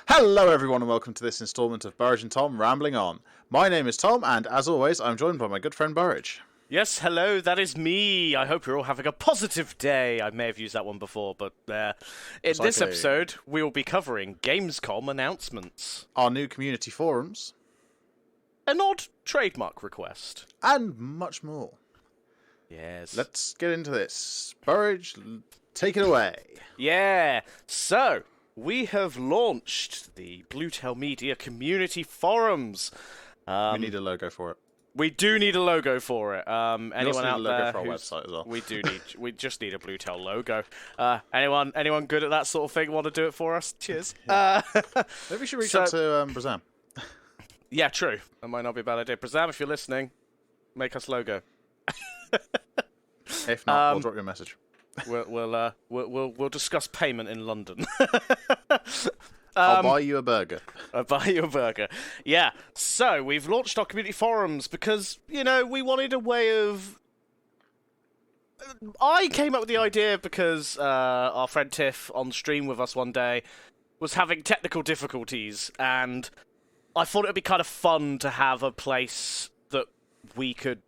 Hello everyone and welcome to this instalment of Burridge and Tom Rambling On. My name is Tom and as always I'm joined by my good friend Burridge. Yes, hello, that is me. I hope you're all having a positive day. I may have used that one before, but in this episode we will be covering Gamescom announcements. Our new community forums. An odd trademark request. And much more. Yes. Let's get into this. Burridge, take it away. Yeah, so we have launched the Bluetail Media community forums. We need a logo for it. We do need a logo for it. Anyone out there? For our website as well. We just need a Bluetail logo. Anyone good at that sort of thing? Want to do it for us? Cheers. Yeah. Maybe we should reach out to Brazam. Yeah, true. That might not be a bad idea. Brazam, if you're listening, make us logo. If not, we'll drop you a message. We'll discuss payment in London. I'll buy you a burger. I'll buy you a burger. Yeah. So we've launched our community forums because we wanted a way of. I came up with the idea because our friend Tiff on stream with us one day was having technical difficulties, and I thought it would be kind of fun to have a place that we could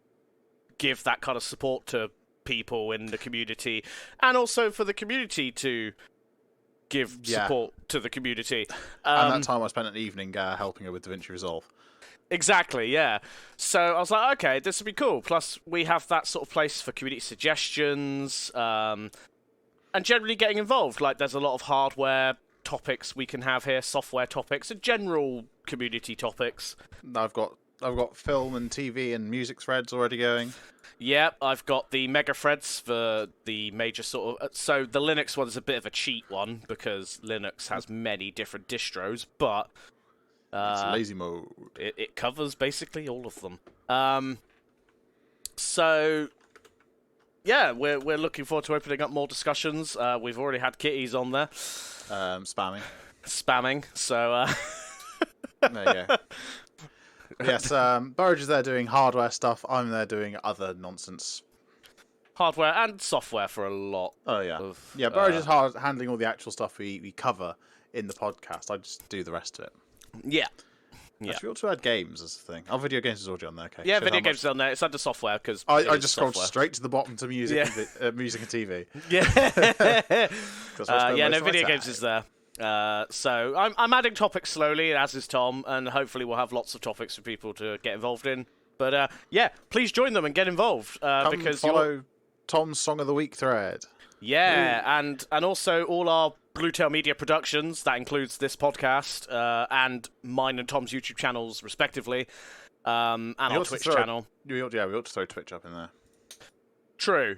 give that kind of support to people in the community, and also for the community to give support to the community. And that time I spent an evening helping her with DaVinci Resolve. Exactly, yeah. So I was like, okay, this would be cool. Plus, we have that sort of place for community suggestions, and generally getting involved. Like, there's a lot of hardware topics we can have here, software topics, and general community topics. I've got film and TV and music threads already going. Yep, I've got the mega threads for the major sort of... So the Linux one is a bit of a cheat one, because Linux has many different distros, but... it's lazy mode. It covers basically all of them. So... Yeah, we're looking forward to opening up more discussions. We've already had kitties on there. Spamming, so... There you go. Yes, Burridge is there doing hardware stuff. I'm there doing other nonsense. Hardware and software for a lot. Oh, yeah. Of, Burridge is handling all the actual stuff we cover in the podcast. I just do the rest of it. Yeah. Actually, we ought to add games as a thing. Oh, video games is already on there. Okay. Yeah, video games is on there. It's under software because I just scrolled straight to the bottom to music, music and TV. Yeah. Video games is there. So I'm adding topics slowly, as is Tom, and hopefully we'll have lots of topics for people to get involved in. But please join them and get involved because follow Tom's Song of the Week thread. Yeah, and also all our Bluetail Media productions. That includes this podcast and mine and Tom's YouTube channels, respectively, and our Twitch channel. We ought to throw Twitch up in there. True.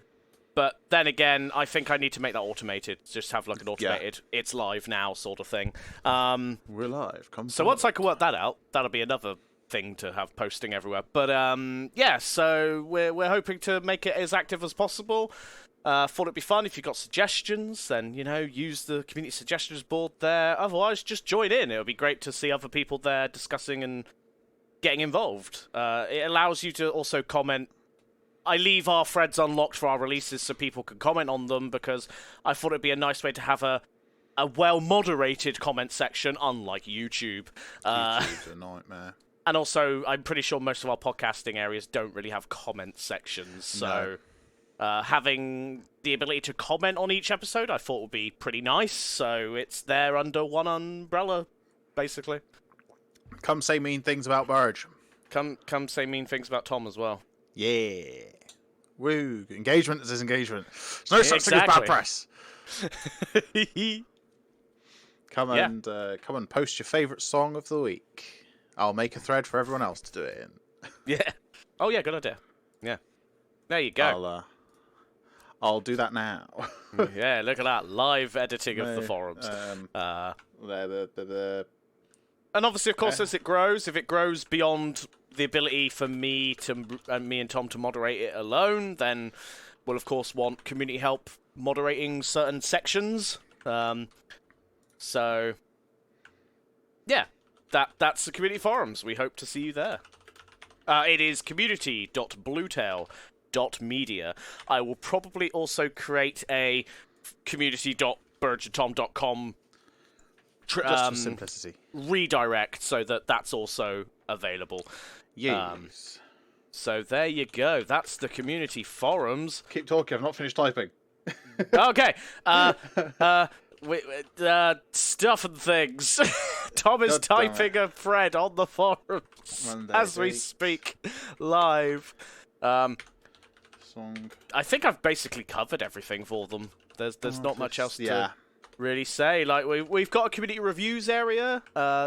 But then again, I think I need to make that automated. Just have like an automated, it's live now sort of thing. We're live. So once I can work that out, that'll be another thing to have posting everywhere. But so we're hoping to make it as active as possible. Thought it'd be fun if you got suggestions, then use the community suggestions board there. Otherwise, just join in. It would be great to see other people there discussing and getting involved. It allows you to also comment. I leave our threads unlocked for our releases so people can comment on them, because I thought it'd be a nice way to have a well-moderated comment section, unlike YouTube. YouTube's a nightmare. And also, I'm pretty sure most of our podcasting areas don't really have comment sections, so having the ability to comment on each episode I thought would be pretty nice, so it's there under one umbrella, basically. Come say mean things about Burridge. Come say mean things about Tom as well. Yeah. Woo. Engagement is engagement. There's no such thing as bad press. Come and post your favourite song of the week. I'll make a thread for everyone else to do it in. Yeah. Oh yeah, good idea. Yeah. There you go. I'll do that now. Yeah, look at that. Live editing of the forums. And obviously, of course, as it grows, if it grows beyond the ability for me and Tom to moderate it alone, then we'll of course want community help moderating certain sections. So yeah, that's the community forums. We hope to see you there. It is community.bluetail.media. I will probably also create a community.burridgeandtom.com Just for simplicity. redirect so that that's also available. Yes. So there you go. That's the community forums. Keep talking. I've not finished typing. Okay. Stuff and things. Tom is typing a thread on the forums Monday, as we speak live. Song. I think I've basically covered everything for them. There's not much else to really say. Like we've got a community reviews area.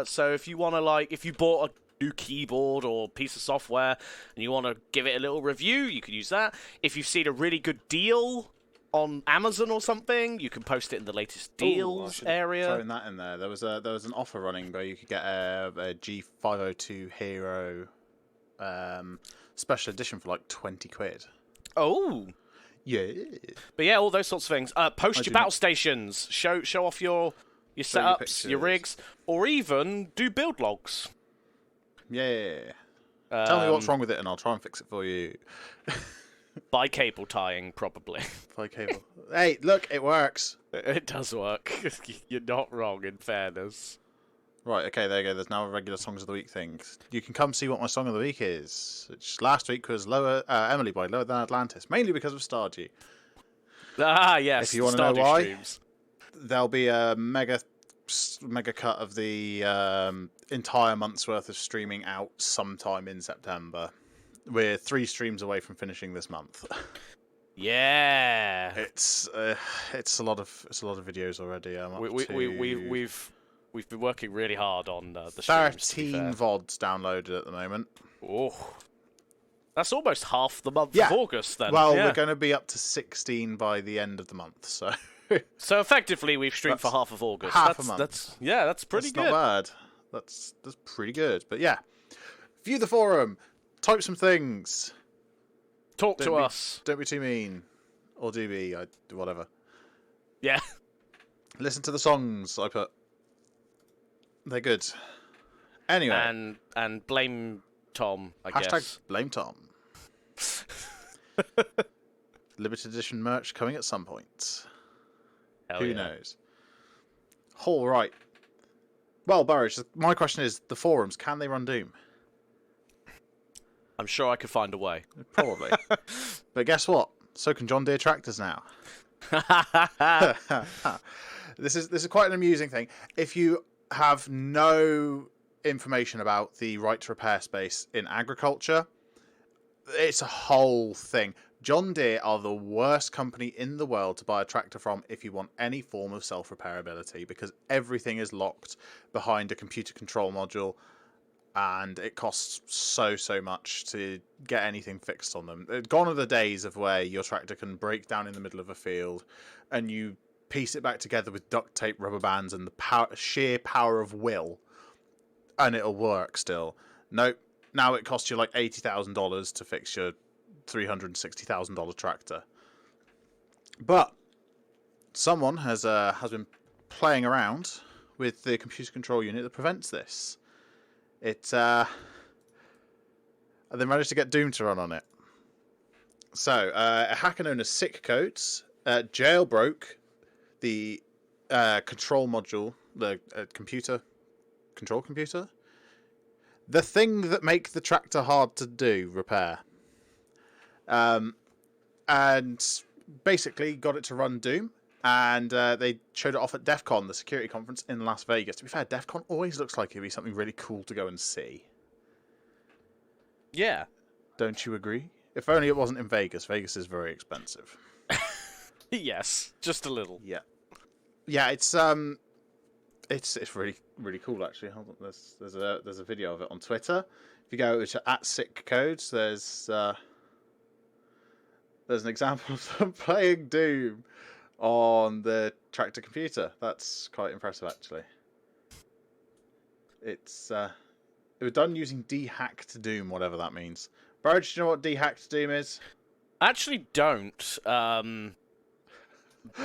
So if you want to if you bought a new keyboard or piece of software and you want to give it a little review, you can use that. If you've seen a really good deal on Amazon or something, you can post it in the latest deals area. Throwing that in there. There was an offer running where you could get a G502 Hero special edition for like 20 quid. Oh. Yeah. But yeah, all those sorts of things. Post your battle stations. Show off your setups, your rigs, or even do build logs. Yeah. Tell me what's wrong with it and I'll try and fix it for you. By cable tying, probably. By cable. Hey, look, it works. It does work. You're not wrong, in fairness. Right, okay, there you go. There's now a regular Songs of the Week thing. You can come see what my Song of the Week is, which last week was Emily by Lower Than Atlantis, mainly because of Stardew. Ah, yes. If you want to know why, streams. There'll be a mega cut of the entire month's worth of streaming out sometime in September. We're 3 streams away from finishing this month. Yeah. It's a lot of videos already. We've been working really hard on the streams. 13 VODs downloaded at the moment. Oh, that's almost half the month of August then. Well, we're going to be up to 16 by the end of the month, so. So effectively, we've streamed for half of August. Half a month. That's pretty good. Not bad. That's pretty good. But yeah, view the forum, type some things, talk to us. Don't be too mean, or do be whatever. Yeah. Listen to the songs I put. They're good. Anyway. And blame Tom, I guess. Hashtag blame Tom. Limited edition merch coming at some point. Who knows? All right. Well, Burridge, my question is, the forums, can they run Doom? I'm sure I could find a way. Probably. But guess what? So can John Deere tractors now. This is quite an amusing thing. If you have no information about the right to repair space in agriculture, it's a whole thing. John Deere are the worst company in the world to buy a tractor from if you want any form of self-repairability, because everything is locked behind a computer control module and it costs so much to get anything fixed on them. Gone are the days of where your tractor can break down in the middle of a field and you piece it back together with duct tape, rubber bands, and the sheer power of will, and it'll work still. Nope. Now it costs you like $80,000 to fix your $360,000 tractor. But someone has been playing around with the computer control unit that prevents this. They managed to get Doom to run on it. So a hacker known as Sick Codes jailbroke the control module, the control computer, the thing that makes the tractor hard to repair, and basically got it to run Doom. And they showed it off at DEF CON, the security conference in Las Vegas. To be fair, DEF CON always looks like it'd be something really cool to go and see. Yeah. Don't you agree? If only it wasn't in Vegas. Vegas is very expensive. Yes, just a little. Yeah. Yeah, it's really really cool actually. Hold on, there's a video of it on Twitter. If you go to @sickcodes, there's an example of them playing Doom on the tractor computer. That's quite impressive actually. It was done using dehacked Doom, whatever that means. Burridge, do you know what dehacked Doom is? I actually don't.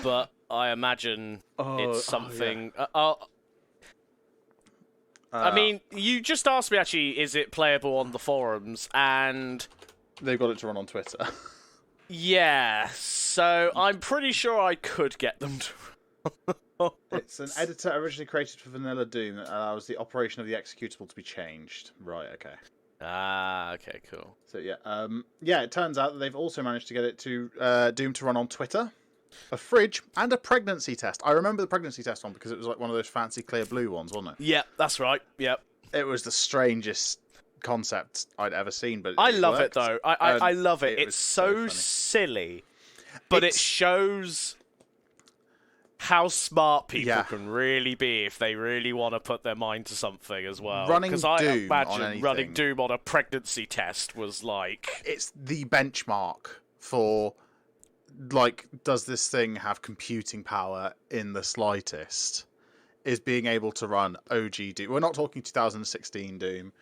But I imagine it's something. Yeah. I mean, you just asked me actually, is it playable on the forums? And they've got it to run on Twitter. Yeah, so I'm pretty sure I could get them to. It's an editor originally created for Vanilla Doom that allows the operation of the executable to be changed. Right, okay. Ah, okay, cool. So yeah, it turns out that they've also managed to get it to Doom to run on Twitter, a fridge, and a pregnancy test. I remember the pregnancy test one because it was like one of those fancy clear blue ones, wasn't it? Yep, that's right. Yep. It was the strangest concept I'd ever seen, but I love worked. it though. I love it. It's so silly, but it shows how smart people can really be if they really want to put their mind to something as well. Because I imagine running Doom on a pregnancy test was like... It's the benchmark for, like, does this thing have computing power in the slightest? Is being able to run OG Doom. We're not talking 2016 Doom.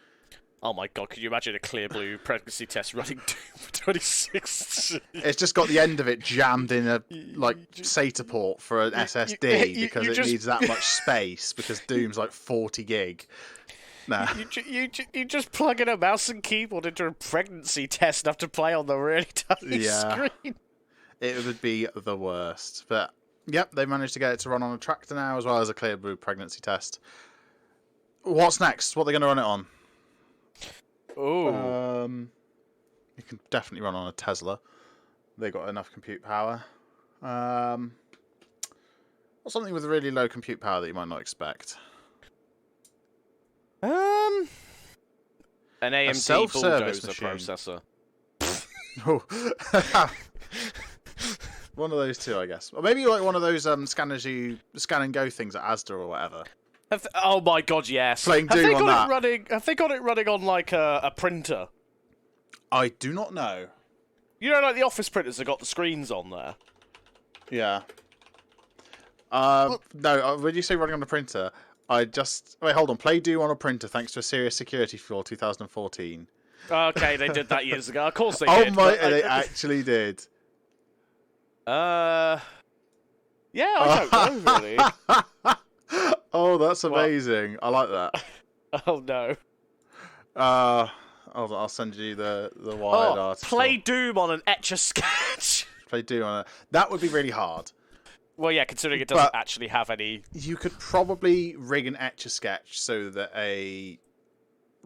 Oh my god, could you imagine a clear blue pregnancy test running Doom for 2016? It's just got the end of it jammed in a SATA port for an SSD because it needs that much space because Doom's like 40 gig. Nah. You just plug in a mouse and keyboard into a pregnancy test and have to play on the really tiny screen. It would be the worst. But yep, they managed to get it to run on a tractor now as well as a clear blue pregnancy test. What's next? What are they going to run it on? Oh, you can definitely run on a Tesla. They got enough compute power. What's something with really low compute power that you might not expect? an AMD self-service bulldozer processor. Oh. One of those two, I guess. Or maybe like one of those scanners you scan and go things at Asda or whatever. Oh my god, yes. Playing Doom on that. Have they got it running on like a printer? I do not know. You know, like the office printers that got the screens on there? Yeah. No, when you say running on a printer, wait, hold on. Play Doom on a printer thanks to a serious security flaw 2014. Okay, they did that years ago. Of course they did. They actually did. Yeah, I don't know, really. Oh, that's amazing. I like that. Oh, no. I'll send you the Wired article. Play Doom on an Etch-a-Sketch. Play Doom on that would be really hard. Well, yeah, considering it doesn't actually have any... You could probably rig an Etch-a-Sketch so that a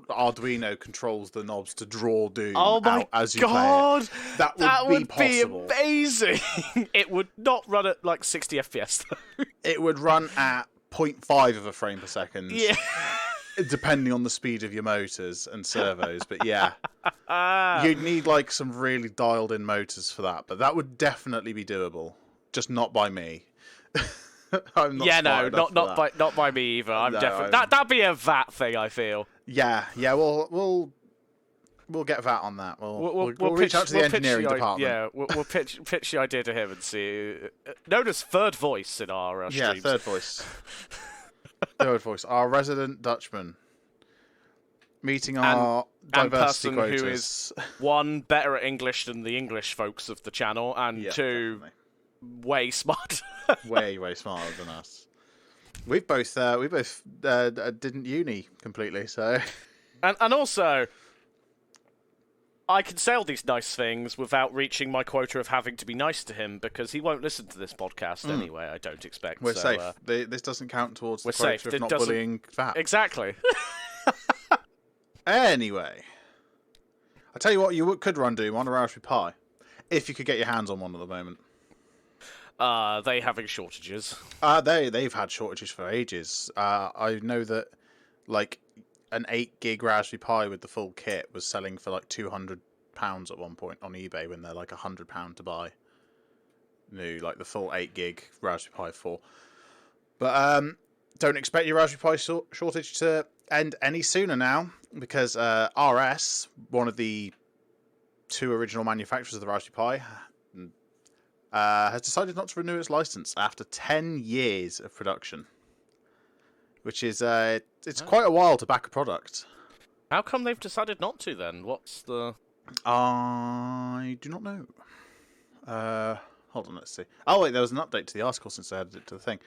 Arduino controls the knobs to draw Doom out as you play it. That would be possible. Be amazing. It would not run at like 60 FPS though. It would run at 0.5 of a frame per second. Yeah. Depending on the speed of your motors and servos, but yeah. You'd need like some really dialed in motors for that, but that would definitely be doable. Just not by me. I'm not not by me either. That'd be a VAT thing, I feel. Yeah, we'll get VAT on that. We'll reach out to the engineering department. Yeah, we'll pitch the idea to him and see. Known as third voice in our streams. Yeah, third voice. Third voice. Our resident Dutchman. Meeting our diversity quotas. Who is one, better at English than the English folks of the channel, and two, definitely. way smarter. way smarter than us. We both didn't uni completely, so. And also, I can say all these nice things without reaching my quota of having to be nice to him because he won't listen to this podcast anyway. I don't expect. We're safe. This doesn't count towards the quota of not bullying VAT. Exactly. Anyway, I tell you what, you could run Doom on a Raspberry Pi if you could get your hands on one at the moment. They having shortages? They've had shortages for ages. I know that like an 8 gig Raspberry Pi with the full kit was selling for like £200 at one point on eBay when they're like £100 to buy. New, like the full 8 gig Raspberry Pi 4. But don't expect your Raspberry Pi shortage to end any sooner now because RS, one of the 2 original manufacturers of the Raspberry Pi, has decided not to renew its license after 10 years of production, which is it's quite a while to back a product. How come they've decided not to then? What's the... I do not know. Hold on, let's see. Oh wait, there was an update to the article since I added it to the thing.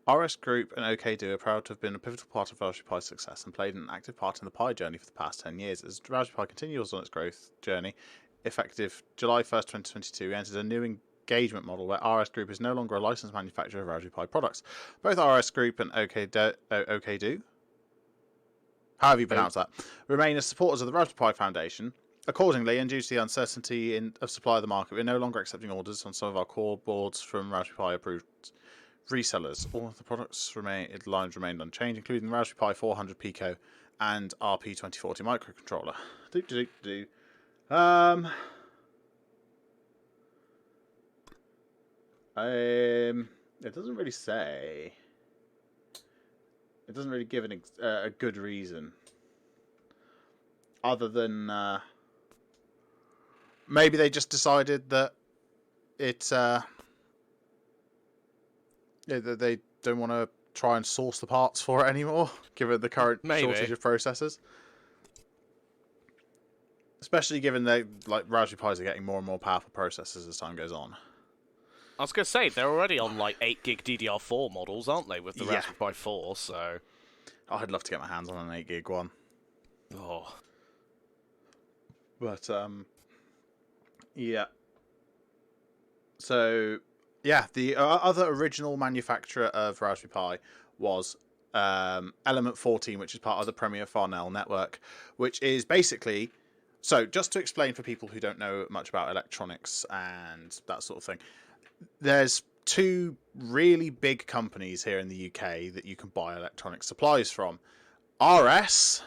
RS Group and OKdo are proud to have been a pivotal part of Raspberry Pi's success and played an active part in the Pi journey for the past 10 years. As Raspberry Pi continues on its growth journey, effective July 1st, 2022, we entered a new engagement model where RS Group is no longer a licensed manufacturer of Raspberry Pi products. Both RS Group and OKdo, however you pronounce that, remain as supporters of the Raspberry Pi Foundation. Accordingly, and due to the uncertainty of supply of the market, we're no longer accepting orders on some of our core boards from Raspberry Pi approved resellers. All of the products lines remained unchanged, including the Raspberry Pi 400 Pico and RP2040 microcontroller. It doesn't really say. It doesn't really give a good reason, other than maybe they just decided that they don't want to try and source the parts for it anymore, given the current shortage of processors. Especially given that Raspberry Pis are getting more and more powerful processors as time goes on. I was going to say, they're already on 8 gig DDR4 models, aren't they, with the Raspberry Pi 4, so... Oh, I'd love to get my hands on an 8 gig one. Oh. But, yeah. So, yeah, the other original manufacturer of Raspberry Pi was Element 14, which is part of the Premier Farnell network, which is basically... So, just to explain for people who don't know much about electronics and that sort of thing, there's two really big companies here in the UK that you can buy electronic supplies from. RS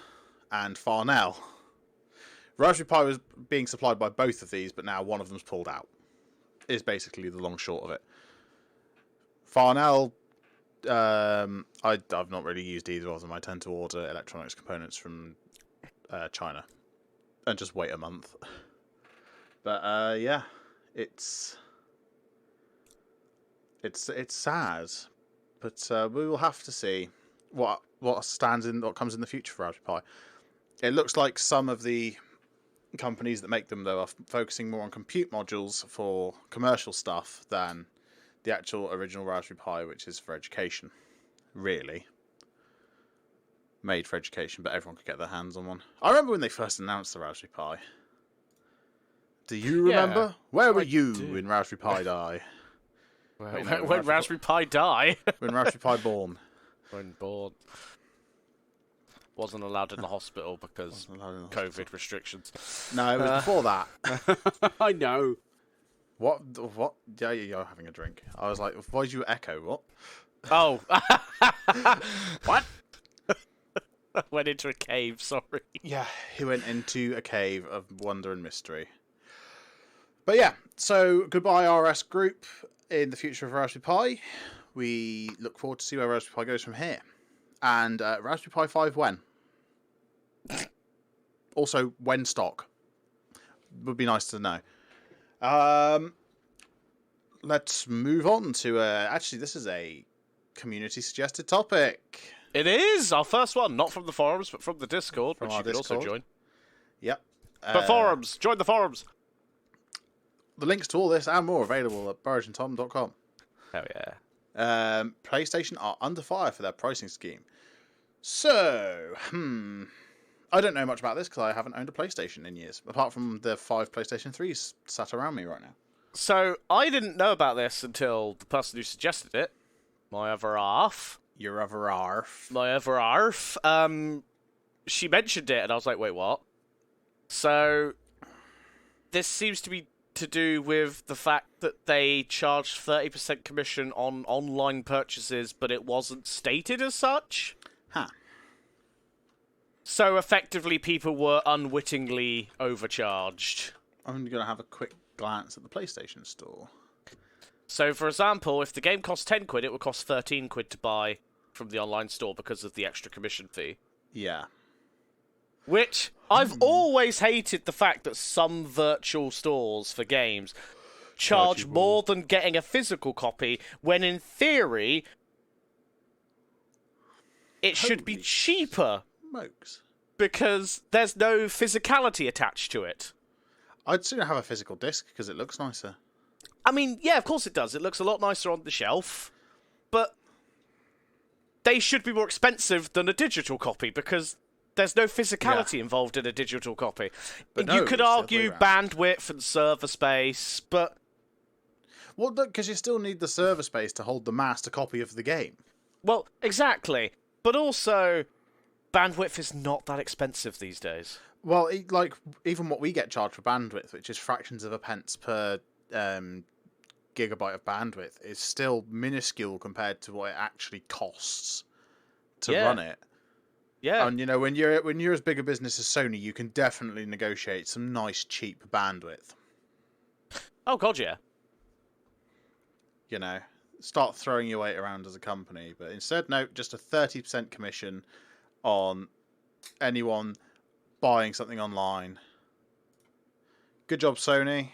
and Farnell. Raspberry Pi was being supplied by both of these, but now one of them's pulled out. Is basically the long short of it. Farnell, I've not really used either of them. I tend to order electronics components from China and just wait a month. But yeah, it's sad, but we will have to see what comes in the future for Raspberry Pi. It looks like some of the companies that make them, though, are focusing more on compute modules for commercial stuff than the actual original Raspberry Pi, which is for education. Really. Made for education, but everyone could get their hands on one. I remember when they first announced the Raspberry Pi. Do you remember? Yeah, Where were you when Raspberry Pi died? When Raspberry Pi die? When Raspberry Pi born. When born. Wasn't allowed in the hospital because COVID restrictions. No, it was before that. I know. What? Yeah, you're having a drink. I was like, why did you echo? What? Oh. What? Went into a cave, sorry. Yeah, he went into a cave of wonder and mystery. But yeah, so goodbye RS Group in the future of Raspberry Pi. We look forward to see where Raspberry Pi goes from here. And Raspberry Pi 5 when? Also, when stock? Would be nice to know. Let's move on to... actually, this is a community-suggested topic. It is! Our first one, not from the forums, but from the Discord, which you can also join. Yep. But forums! Join the forums! The links to all this and more available at burridgeandtom.com. Hell yeah. PlayStation are under fire for their pricing scheme. So, I don't know much about this because I haven't owned a PlayStation in years, apart from the 5 PlayStation 3s sat around me right now. So, I didn't know about this until the person who suggested it, my other half. Your other half. My other half. She mentioned it, and I was like, wait, what? So, this seems to be to do with the fact that they charged 30% commission on online purchases, but it wasn't stated as such. Huh. So effectively, people were unwittingly overcharged. I'm going to have a quick glance at the PlayStation Store. So, for example, if the game costs 10 quid, it would cost 13 quid to buy from the online store because of the extra commission fee. Yeah. Which, I've always hated the fact that some virtual stores for games charge more than getting a physical copy, when in theory, it should be cheaper. Smokes. Because there's no physicality attached to it. I'd sooner have a physical disc because it looks nicer. I mean, yeah, of course it does. It looks a lot nicer on the shelf. But they should be more expensive than a digital copy because there's no physicality involved in a digital copy. But you could argue bandwidth and server space, but... Well, because you still need the server space to hold the master copy of the game. Well, exactly. But also, bandwidth is not that expensive these days. Well, like, even what we get charged for bandwidth, which is fractions of a pence per gigabyte of bandwidth, is still minuscule compared to what it actually costs to run it. Yeah. And, you know, when you're as big a business as Sony, you can definitely negotiate some nice, cheap bandwidth. Oh, God, yeah. You know, start throwing your weight around as a company. But instead, no, just a 30% commission on anyone buying something online. Good job, Sony.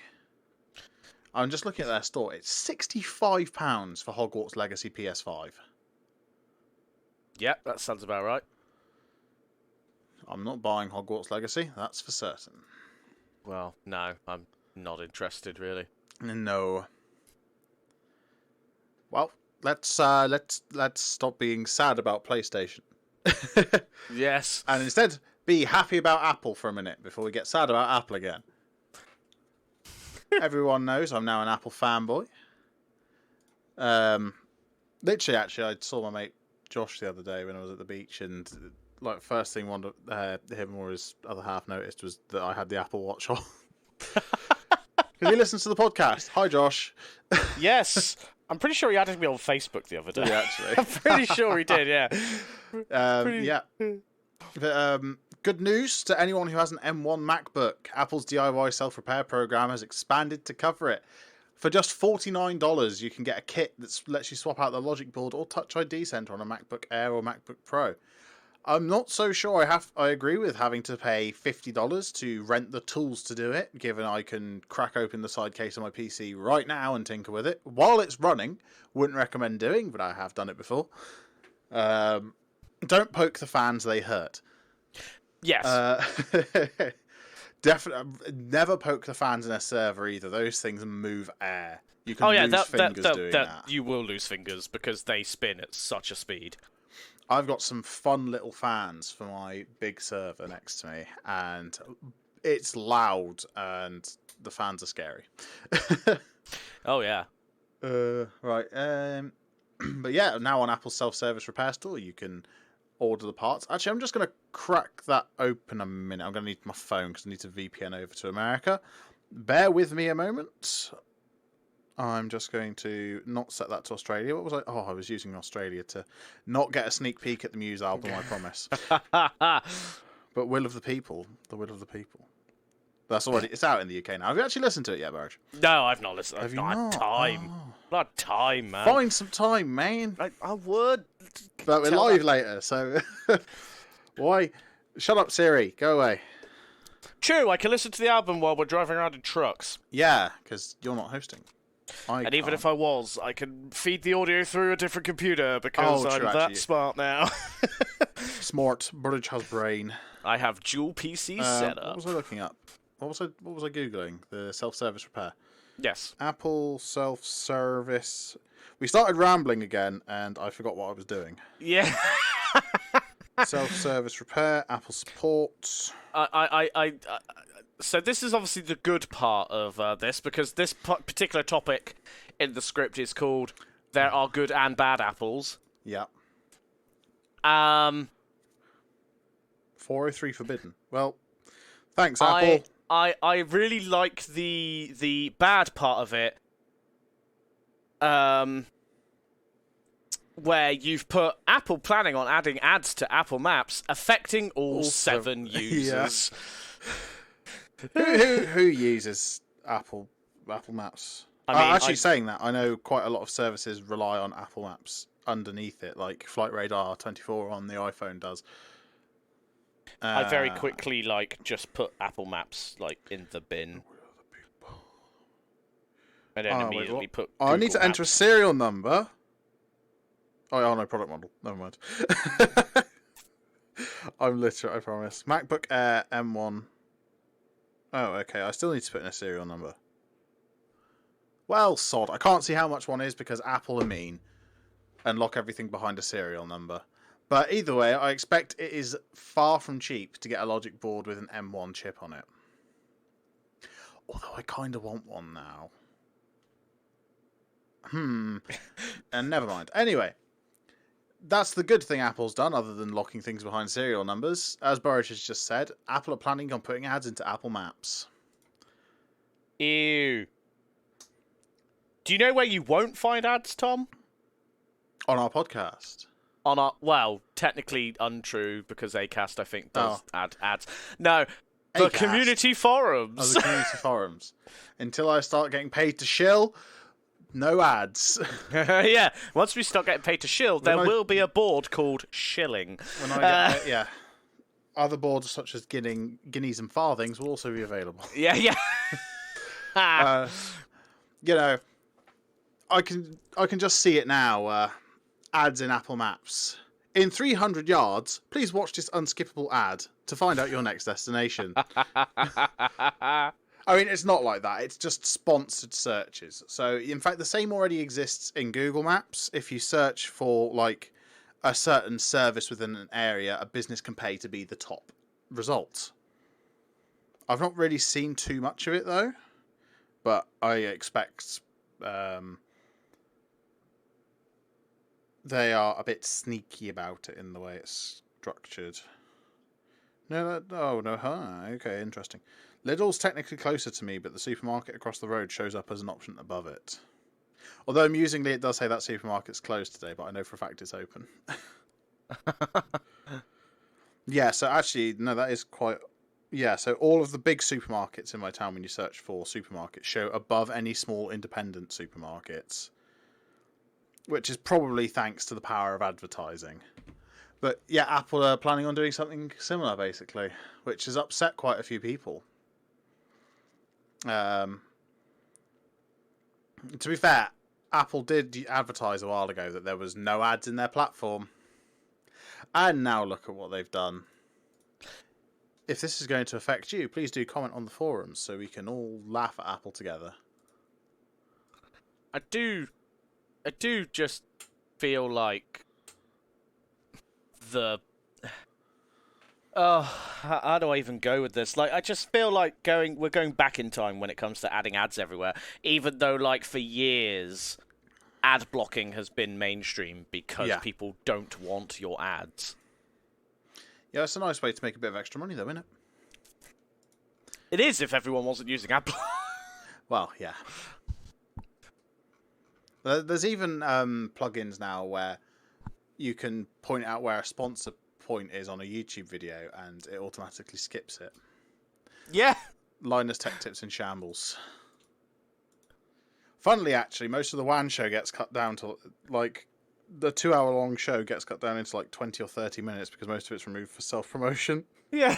I'm just looking at their store. It's £65 for Hogwarts Legacy PS5. Yep, that sounds about right. I'm not buying Hogwarts Legacy, that's for certain. Well, no, I'm not interested, really. No. Well, let's stop being sad about PlayStation. Yes. And instead, be happy about Apple for a minute before we get sad about Apple again. Everyone knows I'm now an Apple fanboy. Literally, actually, I saw my mate Josh the other day when I was at the beach, and like first thing him or his other half noticed was that I had the Apple Watch on. Because he listens to the podcast. Hi, Josh. Yes. I'm pretty sure he added me on Facebook the other day. Yeah, actually. I'm pretty sure he did, yeah. Yeah. But, good news to anyone who has an M1 MacBook. Apple's DIY self-repair program has expanded to cover it. For just $49, you can get a kit that lets you swap out the logic board or Touch ID center on a MacBook Air or MacBook Pro. I'm not so sure I agree with having to pay $50 to rent the tools to do it, given I can crack open the side case of my PC right now and tinker with it while it's running. Wouldn't recommend doing, but I have done it before. Don't poke the fans, they hurt. Yes. Definitely never poke the fans in a server either. Those things move air. You can lose fingers doing that. You will lose fingers because they spin at such a speed. I've got some fun little fans for my big server next to me, and it's loud, and the fans are scary. Oh, yeah. Right. But yeah, now on Apple's self-service repair store, you can order the parts. Actually, I'm just going to crack that open a minute. I'm going to need my phone because I need to VPN over to America. Bear with me a moment. I'm just going to not set that to Australia. What was I? Oh, I was using Australia to not get a sneak peek at the Muse album, I promise. But Will of the People. The Will of the People. That's already... It's out in the UK now. Have you actually listened to it yet, Burridge? No, I've not listened. Have I've you not had time. Oh. Not had time, man. Find some time, man. I would. But we're live later, so... Why? Shut up, Siri. Go away. True, I can listen to the album while we're driving around in trucks. Yeah, because you're not hosting. And even if I was, I can feed the audio through a different computer because I'm that smart now. Smart. Burridge has brain. I have dual PC set up. What was I looking up? What was I googling? The self-service repair. Yes. Apple self-service. We started rambling again, and I forgot what I was doing. Yeah. Self-service repair. Apple support. So this is obviously the good part of this, because this particular topic in the script is called "There Are Good and Bad Apples." Yeah. 403 forbidden. Well, thanks, Apple. I really like the bad part of it. Where you've put Apple planning on adding ads to Apple Maps, affecting all 7 users. Yeah. Who uses Apple Maps? Saying that, I know quite a lot of services rely on Apple Maps underneath it, like Flight Radar 24 on the iPhone does. I very quickly just put Apple Maps in the bin. And then immediately put Google I need to enter a serial number. Oh, no, product model. Never mind. I'm literate, I promise. MacBook Air M1. Oh, okay. I still need to put in a serial number. Well, sod. I can't see how much one is because Apple are mean and lock everything behind a serial number. But either way, I expect it is far from cheap to get a logic board with an M1 chip on it. Although I kind of want one now. And never mind. Anyway, that's the good thing Apple's done, other than locking things behind serial numbers. As Burridge has just said, Apple are planning on putting ads into Apple Maps. Ew. Do you know where you won't find ads, Tom? On our podcast. On our, well, technically untrue, because Acast, I think, does add ads. No, the Acast. community forums. Oh, the community forums. Until I start getting paid to shill, no ads. Yeah, once we start getting paid to shill, there will be a board called Shilling. When I get, other boards such as guineas and farthings will also be available. Yeah. You know, I can just see it now. Ads in Apple Maps. In 300 yards, please watch this unskippable ad to find out your next destination. I mean, it's not like that. It's just sponsored searches. So, in fact, the same already exists in Google Maps. If you search for, like, a certain service within an area, a business can pay to be the top result. I've not really seen too much of it, though. But I expect they are a bit sneaky about it in the way it's structured. Okay, interesting. Lidl's technically closer to me, but the supermarket across the road shows up as an option above it. Although, amusingly, it does say that supermarket's closed today, but I know for a fact it's open. Yeah, so actually, no, that is quite... Yeah, so all of the big supermarkets in my town, when you search for supermarkets, show above any small independent supermarkets. Which is probably thanks to the power of advertising. But yeah, Apple are planning on doing something similar, basically, which has upset quite a few people. To be fair, Apple did advertise a while ago that there was no ads in their platform. And now look at what they've done. If this is going to affect you, please do comment on the forums so we can all laugh at Apple together. I do just feel like how do I even go with this? Like, I just feel like we're going back in time when it comes to adding ads everywhere, even though, like, for years, ad blocking has been mainstream because people don't want your ads. Yeah, it's a nice way to make a bit of extra money, though, isn't it? It is if everyone wasn't using ad block. Well, yeah. There's even plugins now where you can point out where a sponsor point is on a YouTube video and it automatically skips it. Yeah. Linus Tech Tips in shambles. Funnily, actually, most of the WAN show gets cut down to, like, the 2-hour-long show gets cut down into, like, 20 or 30 minutes because most of it's removed for self-promotion. Yeah.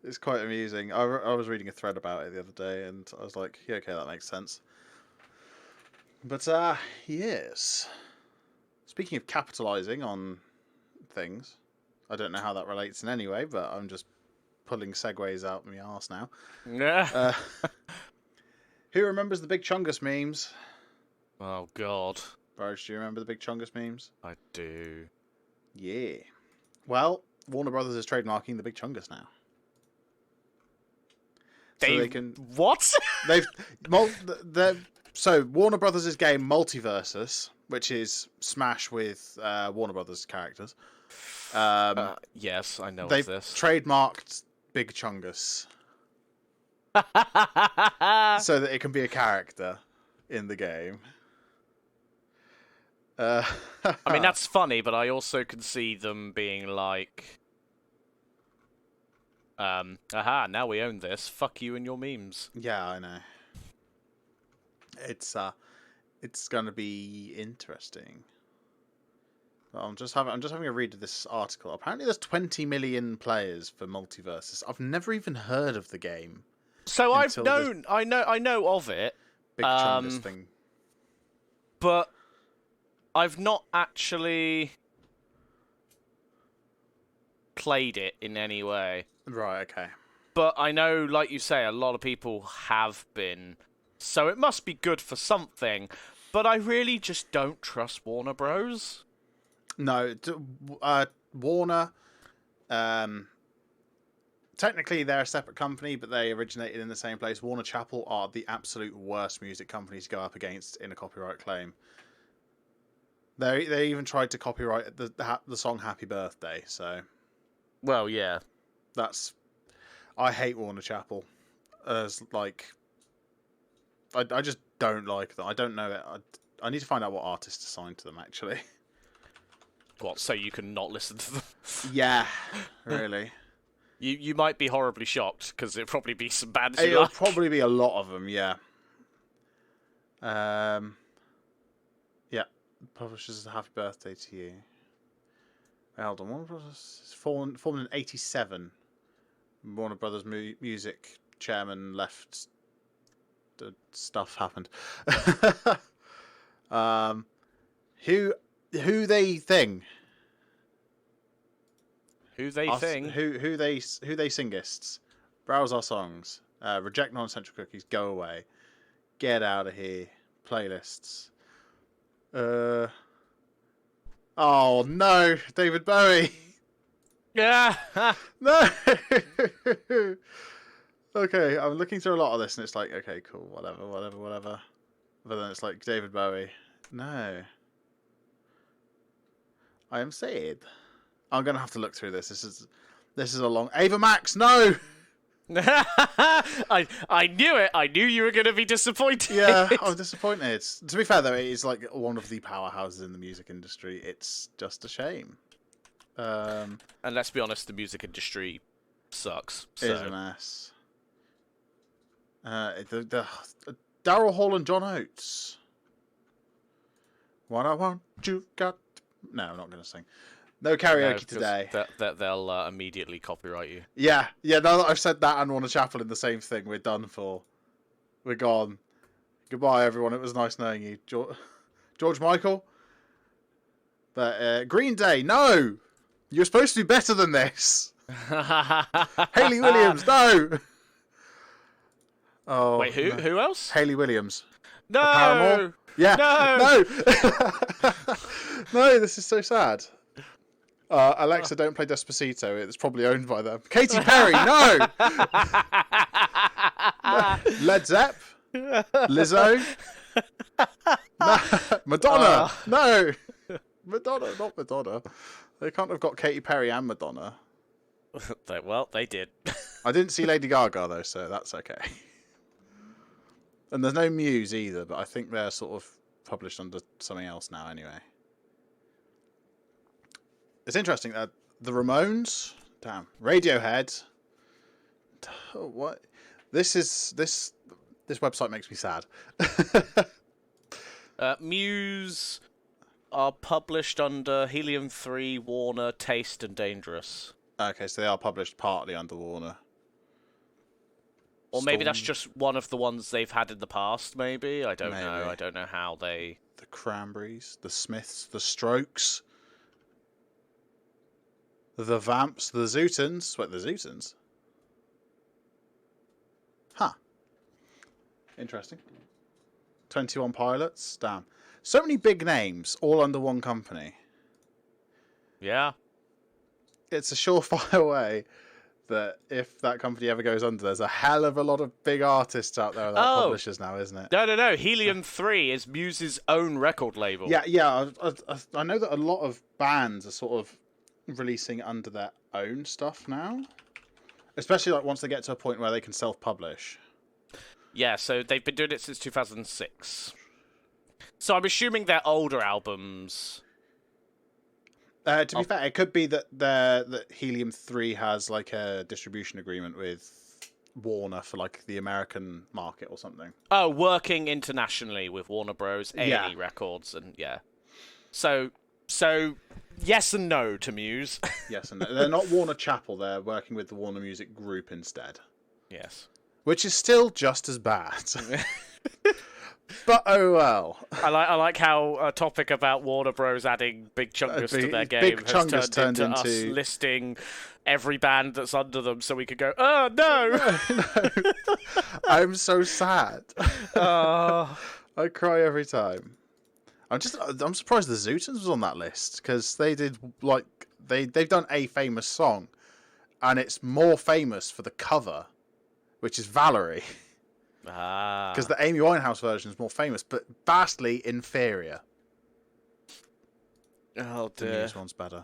It's quite amusing. I was reading a thread about it the other day and I was like, yeah, okay, that makes sense. But, yes. Speaking of capitalising on things, I don't know how that relates in any way, but I'm just pulling segues out my arse now. Yeah. Who remembers the Big Chungus memes? Oh, God. Burridge, do you remember the Big Chungus memes? I do. Yeah. Well, Warner Brothers is trademarking the Big Chungus now. They can... What? So, Warner Brothers' game Multiversus, which is Smash with Warner Brothers characters. Yes, I know they've of this. Trademarked Big Chungus. So that it can be a character in the game. I mean, that's funny, but I also can see them being like... aha, now we own this. Fuck you and your memes. Yeah, I know. It's gonna be interesting. I'm just having a read of this article. Apparently, there's 20 million players for Multiversus. I've never even heard of the game. So I know of it. Big Chungus thing. But I've not actually played it in any way. Right. Okay. But I know, like you say, a lot of people have been. So it must be good for something, but I really just don't trust Warner Bros. No, Warner, technically they're a separate company, but they originated in the same place. Warner Chappell are the absolute worst music company to go up against in a copyright claim. They even tried to copyright the song "Happy Birthday." So, well, yeah, I hate Warner Chappell. As like, I just don't like them. I don't know it. I need to find out what artists assigned to them actually. What? So you can not listen to them? Yeah, really. You might be horribly shocked because it'll probably be some bands you It'll like. probably be a lot of them. Yeah. Yeah. Publishers, "Happy Birthday to You." Hold on, Warner Brothers formed in '87. Warner Brothers Music chairman left. Stuff happened. Who they thing? Who they think? Who they singists? Browse our songs. Reject non-essential cookies. Go away. Get out of here. Playlists. Oh no, David Bowie. Yeah. No. Okay, I'm looking through a lot of this, and it's like, okay, cool, whatever. But then it's like David Bowie. No. I am sad. I'm gonna have to look through this. This is a long. Ava Max. No. I knew it. I knew you were going to be disappointed. Yeah, I'm disappointed. To be fair, though, it is like one of the powerhouses in the music industry. It's just a shame. And let's be honest, the music industry sucks. So. It is a mess. The Daryl Hall and John Oates. What I want you got. No, I'm not going to sing. No karaoke today. They'll immediately copyright you. Yeah. Now that I've said that and Warner Chappell in the same thing, we're done for. We're gone. Goodbye, everyone. It was nice knowing you, George Michael. But Green Day, no. You're supposed to do better than this. Hayley Williams, no. Oh, wait, who? No. Who else? Hayley Williams. No. Paramore? Yeah. No. No, this is so sad. Alexa, don't play Despacito. It's probably owned by them. Katy Perry, no. Led Zepp, Lizzo, no. Madonna, no. Madonna, not Madonna. They can't have got Katy Perry and Madonna. Well, they did. I didn't see Lady Gaga though, so that's okay. And there's no Muse either, but I think they're sort of published under something else now anyway. It's interesting that the Ramones, damn, Radiohead. What? This website makes me sad. Muse are published under Helium 3, Warner, Taste, and Dangerous. Okay, so they are published partly under Warner. Or maybe that's just one of the ones they've had in the past, maybe? I don't know. I don't know how they... The Cranberries, the Smiths, the Strokes, the Vamps, the Zootons. Wait, the Zootons? Huh. Interesting. 21 Pilots. Damn. So many big names, all under one company. Yeah. It's a surefire way that if that company ever goes under, there's a hell of a lot of big artists out there that are publishers now, isn't it? No. Helium 3 is Muse's own record label. Yeah. I know that a lot of bands are sort of releasing under their own stuff now, especially like once they get to a point where they can self-publish. Yeah, so they've been doing it since 2006. So I'm assuming their older albums. To be fair, it could be that Helium 3 has like a distribution agreement with Warner for like the American market or something. Oh, working internationally with Warner Bros. A&E Records, and yeah. So yes and no to Muse. Yes and no. They're not Warner Chappell. They're working with the Warner Music Group instead. Yes. Which is still just as bad. But oh well. I like how a topic about Warner Bros. Adding Big Chungus to their game has turned into us listing every band that's under them, so we could go, oh no. No. I'm so sad. I cry every time. I'm surprised the Zootons was on that list because they did they've done a famous song, and it's more famous for the cover, which is Valerie. Because the Amy Winehouse version is more famous, but vastly inferior. Oh dear. The Muse one's better.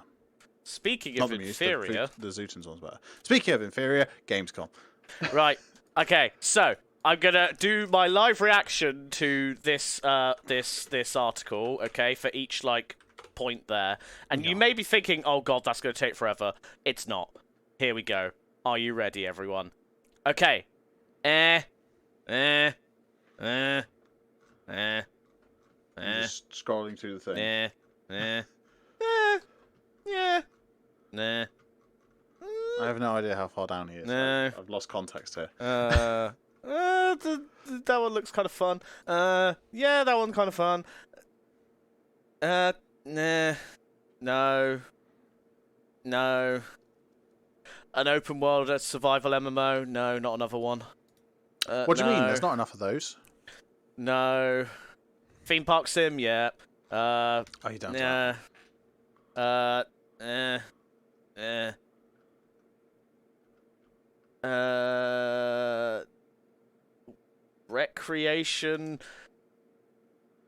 Speaking Not of the Muse, inferior, the Zootons one's better. Speaking of inferior, Gamescom. right? Okay, so I'm gonna do my live reaction to this this article. Okay, for each like point there, and you may be thinking, "Oh God, that's gonna take forever." It's not. Here we go. Are you ready, everyone? Okay. I'm just scrolling through the thing. Yeah. Nah. I have no idea how far down he is. No. I've lost context here. That one looks kind of fun. Yeah, that one kind of fun. Nah. No. An open world survival MMO? No, not another one. What do you mean? There's not enough of those. No. Theme park sim? Yeah. Oh, you don't. Recreation.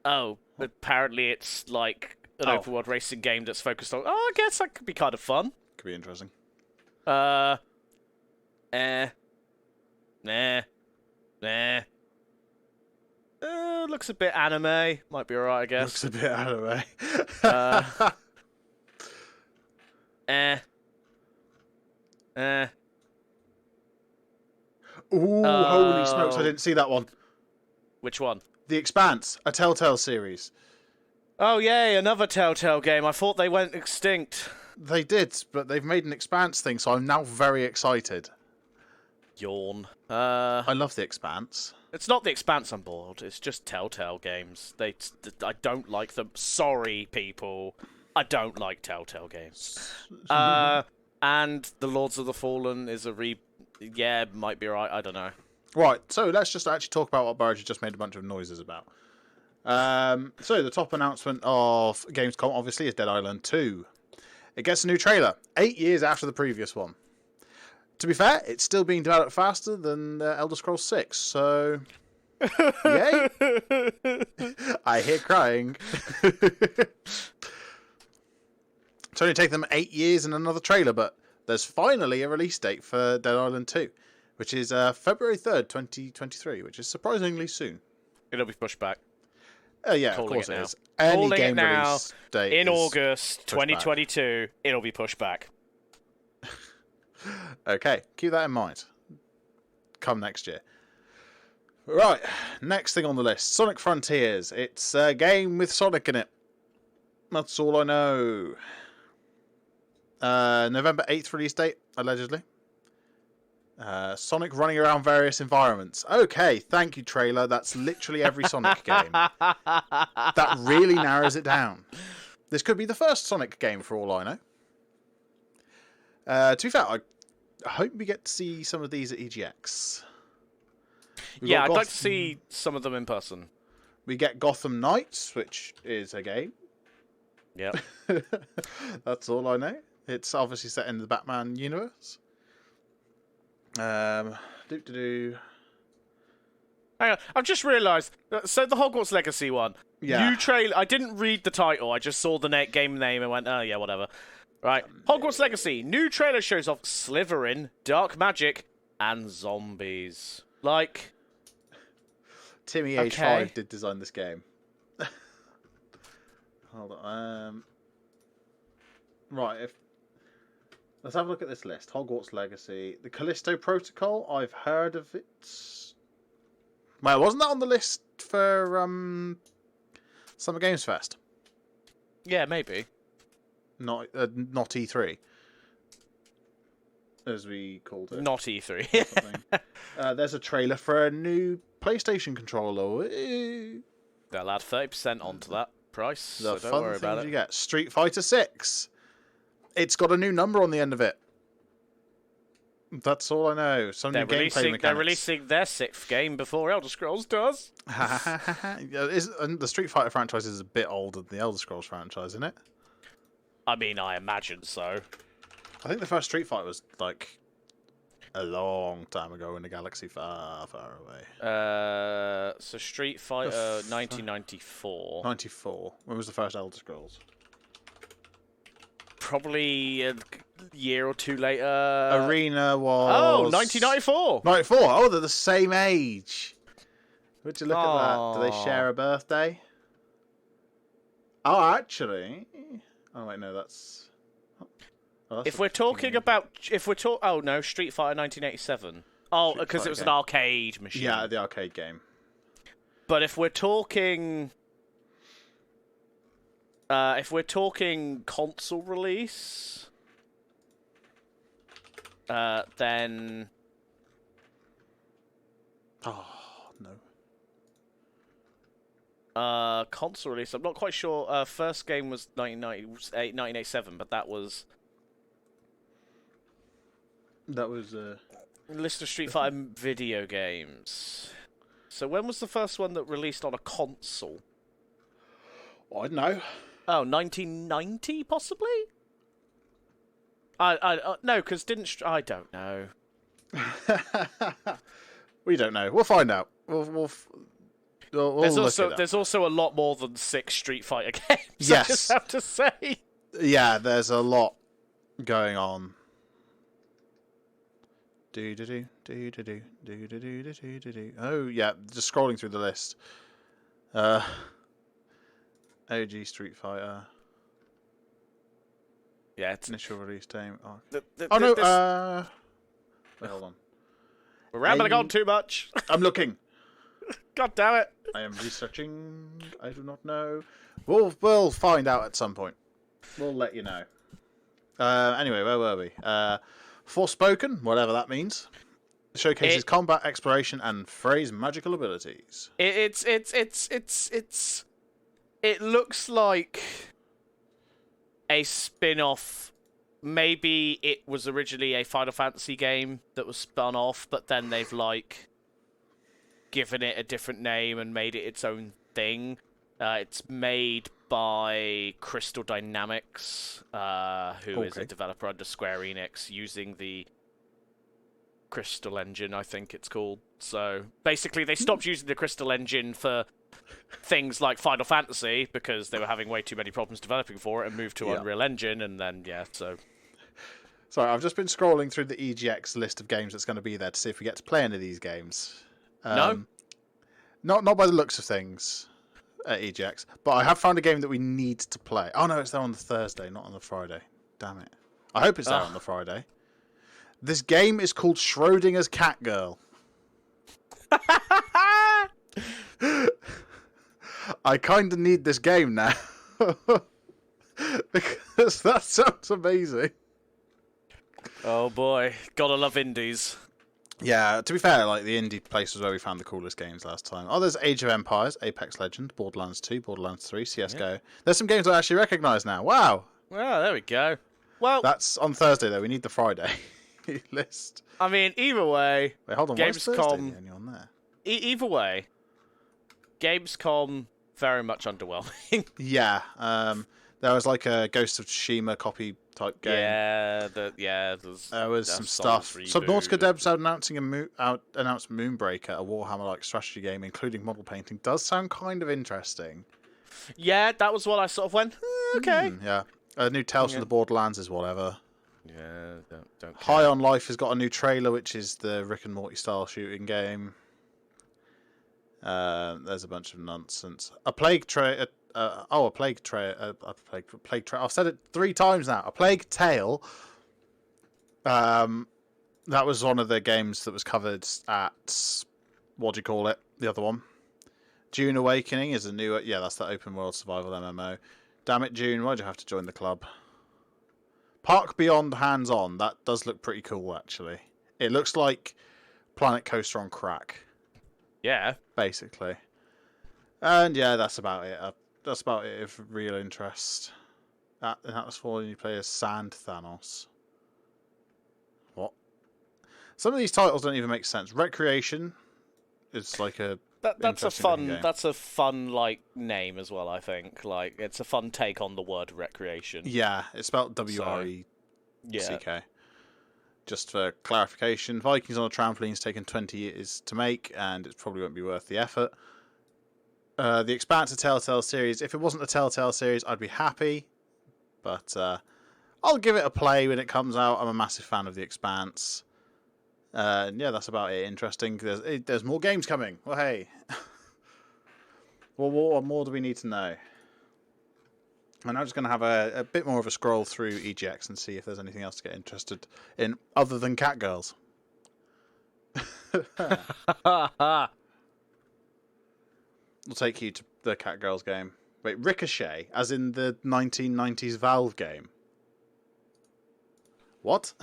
Oh, apparently it's like an open world racing game that's focused on. Oh, I guess that could be kind of fun. Could be interesting. Nah. Looks a bit anime. Might be alright, I guess. Looks a bit anime. Ooh, holy smokes, I didn't see that one. Which one? The Expanse, a Telltale series. Oh, yay, another Telltale game. I thought they went extinct. They did, but they've made an Expanse thing, so I'm now very excited. Yawn. I love The Expanse. It's not The Expanse I'm bored. It's just Telltale games. I don't like them. Sorry, people. I don't like Telltale games. And The Lords of the Fallen is yeah, might be right. I don't know. Right, so let's just actually talk about what Burridge just made a bunch of noises about. So the top announcement of Gamescom, obviously, is Dead Island 2. It gets a new trailer, 8 years after the previous one. To be fair, it's still being developed faster than Elder Scrolls 6, so... Yay! I hear crying. It's only taken them 8 years and another trailer, but there's finally a release date for Dead Island 2, which is February 3rd, 2023, which is surprisingly soon. It'll be pushed back. Yeah, Calling of course it it now. is. Any Calling game it now, release date in is August 2022, it'll be pushed back. Okay, keep that in mind. Come next year. Right, next thing on the list, Sonic Frontiers. It's a game with Sonic in it. That's all I know. November 8th release date, allegedly. Sonic running around various environments. Okay, thank you, trailer. That's literally every Sonic game. That really narrows it down. This could be the first Sonic game for all I know. To be fair, I hope we get to see some of these at EGX. Yeah, I'd like to see some of them in person. We get Gotham Knights, which is a game. Yep. That's all I know. It's obviously set in the Batman universe. Hang on, I've just realised. So the Hogwarts Legacy one. Yeah. New trailer. I didn't read the title. I just saw the game name and went, oh yeah, whatever. Right. Hogwarts Legacy. New trailer shows off Slytherin, dark magic, and zombies. Like. Timmy, age 5, did design this game. Hold on. Right. Let's have a look at this list. Hogwarts Legacy. The Callisto Protocol. I've heard of it. Well, wasn't that on the list for Summer Games Fest? Yeah, maybe. Not E3, as we called it. Not E3. There's a trailer for a new PlayStation controller. They'll add 30% onto that price, The so don't worry about it. You get Street Fighter 6. It's got a new number on the end of it. That's all I know. Some new gameplay mechanics. They're releasing their 6th game before Elder Scrolls does. And the Street Fighter franchise is a bit older than the Elder Scrolls franchise, isn't it? I mean, I imagine so. I think the first Street Fighter was like a long time ago in a galaxy far, far away. So Street Fighter 1994. 94. When was the first Elder Scrolls? Probably a year or two later. Arena was... Oh, 1994! 94. Oh, they're the same age. Would you look at that? Do they share a birthday? Oh, actually... Oh, wait, no, that's... If we're talking about... Oh, no, Street Fighter 1987. Oh, because it was an arcade machine. Yeah, the arcade game. But if we're talking... console release, then... Oh, no. Console release, I'm not quite sure. First game was 1987, but that was... List of Street Fighter video games. So when was the first one that released on a console? I don't know. Oh, 1990, possibly? No, because I don't know. We don't know. We'll find out. We'll there's also a lot more than 6 Street Fighter games. Yes. I just have to say. Yeah, there's a lot going on. Oh yeah, just scrolling through the list. OG Street Fighter. Yeah, it's initial release time. Wait, hold on. We're rambling on too much. I'm looking. God damn it! I am researching. I do not know. We'll find out at some point. We'll let you know. Anyway, where were we? Forspoken, whatever that means, showcases combat, exploration, and Frey's magical abilities. It looks like a spin-off. Maybe it was originally a Final Fantasy game that was spun off, but then they've like given it a different name and made it its own thing. It's made by Crystal Dynamics, who is a developer under Square Enix, using the Crystal Engine, I think it's called. So basically, they stopped using the Crystal Engine for things like Final Fantasy because they were having way too many problems developing for it, and moved to Unreal Engine, and then so. Sorry, I've just been scrolling through the EGX list of games that's going to be there to see if we get to play any of these games. No, not by the looks of things at EGX, but I have found a game that we need to play. Oh no, it's there on the Thursday, not on the Friday. Damn it! I hope it's there on the Friday. This game is called Schrodinger's Cat Girl. I kind of need this game now because that sounds amazing. Oh boy, gotta love indies. Yeah, to be fair, like the indie place was where we found the coolest games last time. Oh, there's Age of Empires, Apex Legends, Borderlands 2, Borderlands 3, CS:GO. Yeah. There's some games I actually recognise now. Wow. Well, there we go. Well, that's on Thursday though. We need the Friday list. I mean, either way. Wait, hold on. Gamescom. On there? Either way, Gamescom very much underwhelming. Yeah. There was like a Ghost of Tsushima copy type game. Yeah, there was some stuff. Subnautica Devs announced Moonbreaker, a Warhammer-like strategy game, including model painting. Does sound kind of interesting. Yeah, that was what I sort of went, okay. Yeah. New Tales from the Borderlands is whatever. Yeah, don't care. High on Life has got a new trailer, which is the Rick and Morty style shooting game. There's a bunch of nonsense. A Plague Tale. I've said it 3 times now. A Plague Tale. That was one of the games that was covered at what do you call it? The other one. Dune Awakening is a new. Yeah, that's the open world survival MMO. Damn it, June! Why'd you have to join the club? Park Beyond Hands On. That does look pretty cool, actually. It looks like Planet Coaster on crack. Yeah, basically. And yeah, that's about it. That's about it of real interest. That was for when you play as Sand Thanos. What? Some of these titles don't even make sense. Recreation is like a that's a fun like name as well. I think like it's a fun take on the word recreation. Yeah, it's spelled WRE Yeah. CK. Just for clarification, Vikings on a Trampoline's taken 20 years to make, and it probably won't be worth the effort. The Expanse, a Telltale series. If it wasn't a Telltale series, I'd be happy. But I'll give it a play when it comes out. I'm a massive fan of The Expanse. Yeah, that's about it. Interesting. There's more games coming. Well, hey. Well, what more do we need to know? And I'm just going to have a bit more of a scroll through EGX and see if there's anything else to get interested in other than Catgirls. We'll take you to the Catgirls game. Wait, Ricochet, as in the 1990s Valve game. What?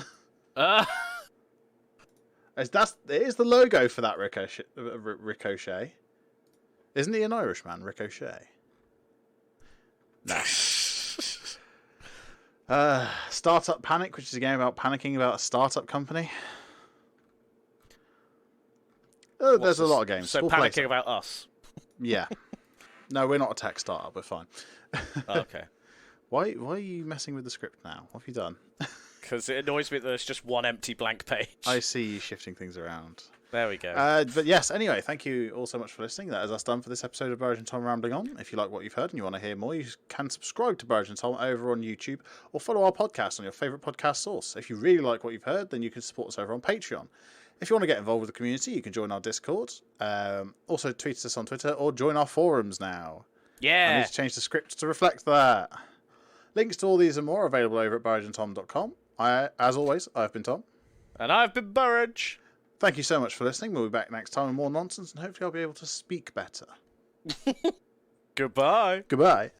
It is the logo for that Ricochet. Isn't he an Irishman, Ricochet? Nah. Startup Panic, which is a game about panicking about a startup company. Oh, there's a lot of games. So we'll panicking about us. Yeah. No, we're not a tech startup. We're fine. Okay. Why are you messing with the script now? What have you done? Because it annoys me that there's just one empty blank page. I see you shifting things around. There we go. But yes, anyway, thank you all so much for listening. That is us done for this episode of Burridge and Tom Rambling On. If you like what you've heard and you want to hear more, you can subscribe to Burridge and Tom over on YouTube or follow our podcast on your favourite podcast source. If you really like what you've heard, then you can support us over on Patreon. If you want to get involved with the community, you can join our Discord. Also tweet us on Twitter or join our forums now. Yeah. I need to change the script to reflect that. Links to all these and more are available over at burridgeandtom.com. As always, I've been Tom. And I've been Burridge. Thank you so much for listening. We'll be back next time with more nonsense, and hopefully I'll be able to speak better. Goodbye. Goodbye.